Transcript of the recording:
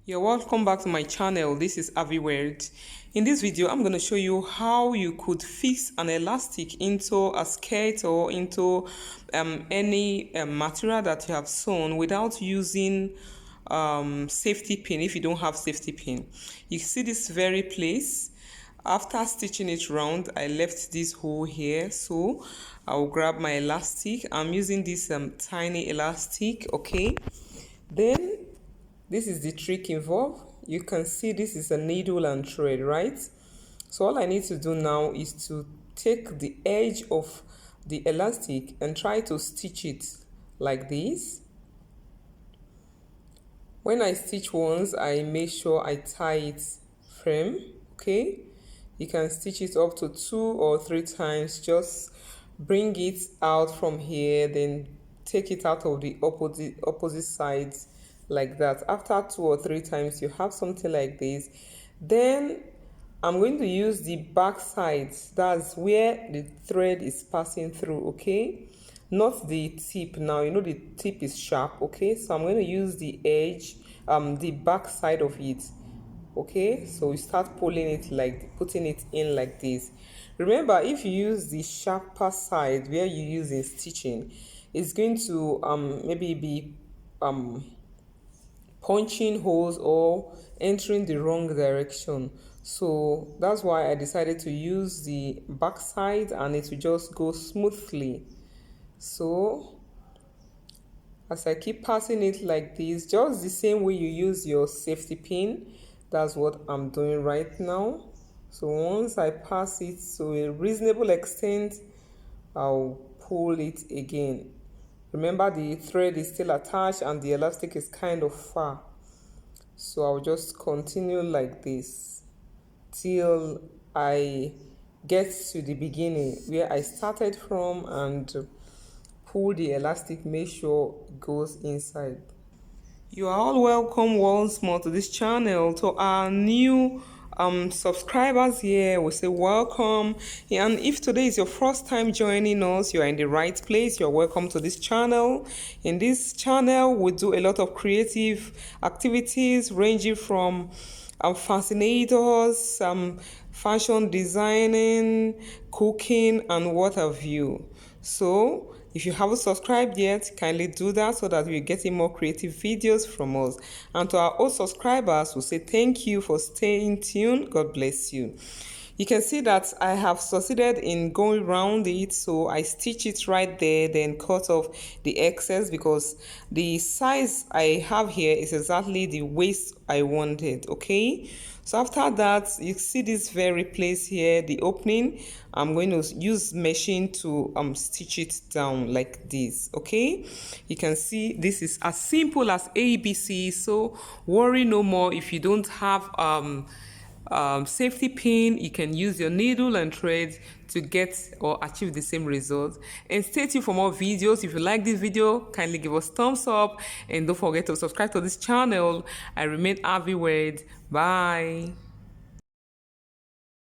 You're welcome back to my channel. This is Ahviworld. In this video, I'm going to show you how you could fix an elastic into a skirt or into any material that you have sewn without using safety pin. If you don't have safety pin, you see this very place. After stitching it round, I left this hole here, so I'll grab my elastic. I'm using this tiny elastic. Okay, then this is the trick involved. You can see this is a needle and thread, right? So all I need to do now is to take the edge of the elastic and try to stitch it like this. When I stitch once, I make sure I tie it firm. Okay, you can stitch it up to 2 or 3 times. Just bring it out from here, then take it out of the opposite sides like that. After 2 or 3 times, you have something like this. Then I'm going to use the back side. That's where the thread is passing through. Okay, not the tip. Now you know the tip is sharp. Okay, so I'm going to use the edge, the back side of it. Okay, so you start pulling it, like putting it in like this. Remember, if you use the sharper side where you use in stitching, it's going to maybe be punching holes or entering the wrong direction. So that's why I decided to use the back side, and it will just go smoothly. So as I keep passing it like this, just the same way you use your safety pin, that's what I'm doing right now. So once I pass it to a reasonable extent, I'll pull it again. Remember, the thread is still attached and the elastic is kind of far. So I'll just continue like this till I get to the beginning where I started from and pull the elastic, make sure it goes inside. You are all welcome once more to this channel. To our new subscribers here, we say welcome. And if today is your first time joining us, you are in the right place. You're welcome to this channel. In this channel, we do a lot of creative activities ranging from fascinators, fashion designing, cooking, and what have you. So if you haven't subscribed yet, kindly do that so that we're getting more creative videos from us. And to our old subscribers, we say thank you for staying tuned. God bless you. You can see that I have succeeded in going around it, so I stitch it right there, then cut off the excess because the size I have here is exactly the waist I wanted. Okay, so after that, you see this very place here, the opening. I'm going to use machine to stitch it down like this. Okay, you can see this is as simple as ABC, so worry no more if you don't have safety pin. You can use your needle and thread to get or achieve the same result. And stay tuned for more videos. If you like this video, kindly give us thumbs up and don't forget to subscribe to this channel. I remain Ahviworld. Bye.